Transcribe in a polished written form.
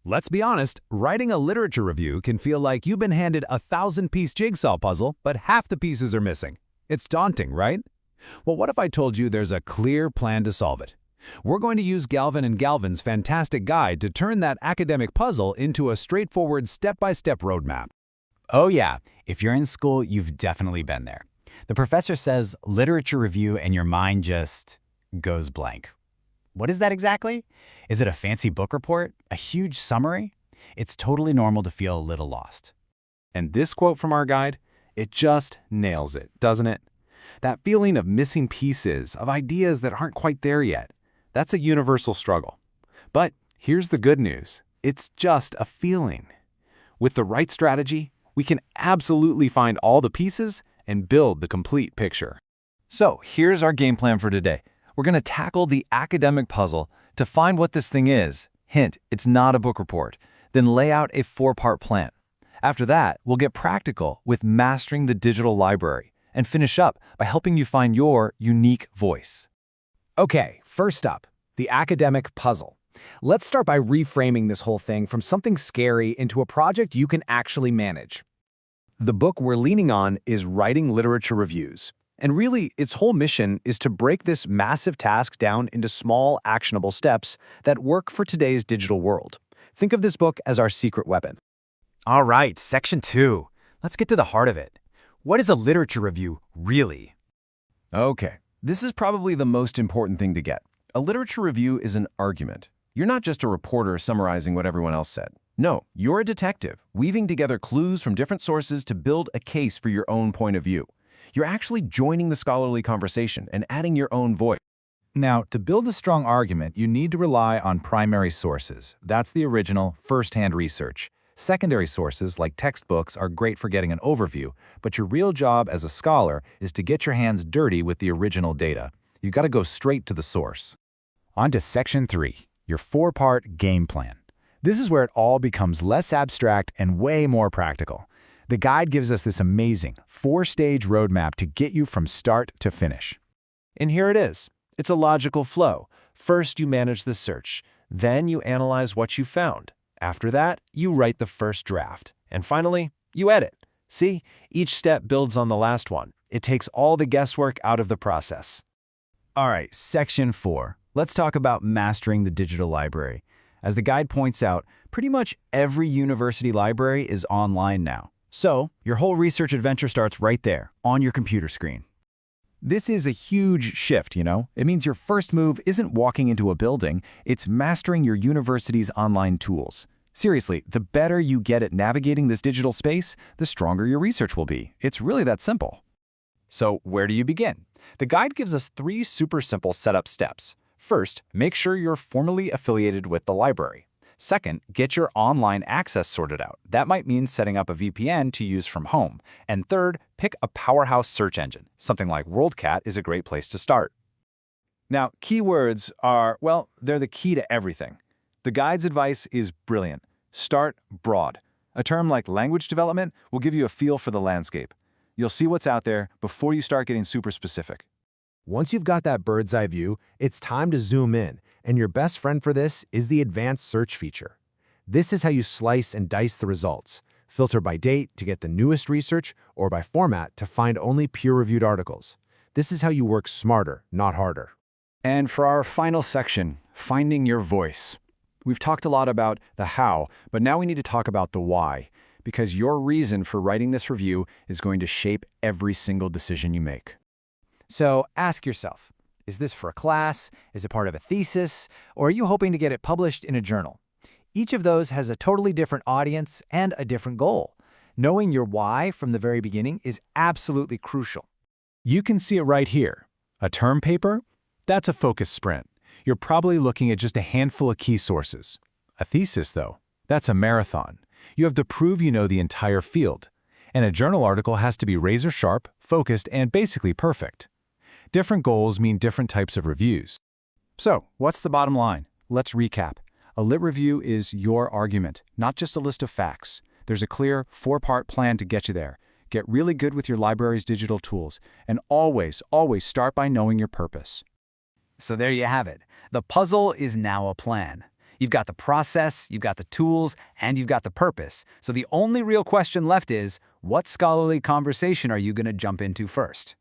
Let's be honest, writing a literature review can feel like you've been handed a 1,000-piece jigsaw puzzle, but half the pieces are missing. It's daunting, right? Well, what if I told you there's a clear plan to solve it? We're going to use Galvan and Galvan's fantastic guide to turn that academic puzzle into a straightforward step-by-step roadmap. Oh yeah, if you're in school, you've definitely been there. The professor says literature review and your mind just goes blank. What is that exactly? Is it a fancy book report? A huge summary? It's totally normal to feel a little lost. And this quote from our guide, it just nails it, doesn't it? That feeling of missing pieces, of ideas that aren't quite there yet. That's a universal struggle. But here's the good news. It's just a feeling. With the right strategy, we can absolutely find all the pieces and build the complete picture. So here's our game plan for today. We're going to tackle the academic puzzle to find what this thing is. Hint, it's not a book report. Then lay out a 4-part plan. After that, we'll get practical with mastering the digital library and finish up by helping you find your unique voice. Okay, first up, the academic puzzle. Let's start by reframing this whole thing from something scary into a project you can actually manage. The book we're leaning on is Writing Literature Reviews. And really, its whole mission is to break this massive task down into small, actionable steps that work for today's digital world. Think of this book as our secret weapon. All right, section 2. Let's get to the heart of it. What is a literature review, really? Okay, this is probably the most important thing to get. A literature review is an argument. You're not just a reporter summarizing what everyone else said. No, you're a detective, weaving together clues from different sources to build a case for your own point of view. You're actually joining the scholarly conversation and adding your own voice. Now, to build a strong argument, you need to rely on primary sources. That's the original, first-hand research. Secondary sources, like textbooks, are great for getting an overview, but your real job as a scholar is to get your hands dirty with the original data. You've got to go straight to the source. On to Section 3, your 4-part game plan. This is where it all becomes less abstract and way more practical. The guide gives us this amazing 4-stage roadmap to get you from start to finish. And here it is. It's a logical flow. First, you manage the search. Then you analyze what you found. After that, you write the first draft. And finally, you edit. See, each step builds on the last one. It takes all the guesswork out of the process. All right, section 4. Let's talk about mastering the digital library. As the guide points out, pretty much every university library is online now. So, your whole research adventure starts right there, on your computer screen. This is a huge shift, you know? It means your first move isn't walking into a building, it's mastering your university's online tools. Seriously, the better you get at navigating this digital space, the stronger your research will be. It's really that simple. So where do you begin? The guide gives us 3 super simple setup steps. First, make sure you're formally affiliated with the library. Second, get your online access sorted out. That might mean setting up a VPN to use from home. And third, pick a powerhouse search engine. Something like WorldCat is a great place to start. Now, keywords are, well, they're the key to everything. The guide's advice is brilliant. Start broad. A term like language development will give you a feel for the landscape. You'll see what's out there before you start getting super specific. Once you've got that bird's eye view, it's time to zoom in. And your best friend for this is the advanced search feature. This is how you slice and dice the results, filter by date to get the newest research, or by format to find only peer-reviewed articles. This is how you work smarter, not harder. And for our final section, finding your voice. We've talked a lot about the how, but now we need to talk about the why, because your reason for writing this review is going to shape every single decision you make. So ask yourself, is this for a class? Is it part of a thesis? Or are you hoping to get it published in a journal? Each of those has a totally different audience and a different goal. Knowing your why from the very beginning is absolutely crucial. You can see it right here. A term paper? That's a focus sprint. You're probably looking at just a handful of key sources. A thesis, though, that's a marathon. You have to prove you know the entire field. And a journal article has to be razor-sharp, focused, and basically perfect. Different goals mean different types of reviews. So, what's the bottom line? Let's recap. A lit review is your argument, not just a list of facts. There's a clear 4-part plan to get you there. Get really good with your library's digital tools, and always, always start by knowing your purpose. So there you have it. The puzzle is now a plan. You've got the process, you've got the tools, and you've got the purpose. So the only real question left is, what scholarly conversation are you going to jump into first?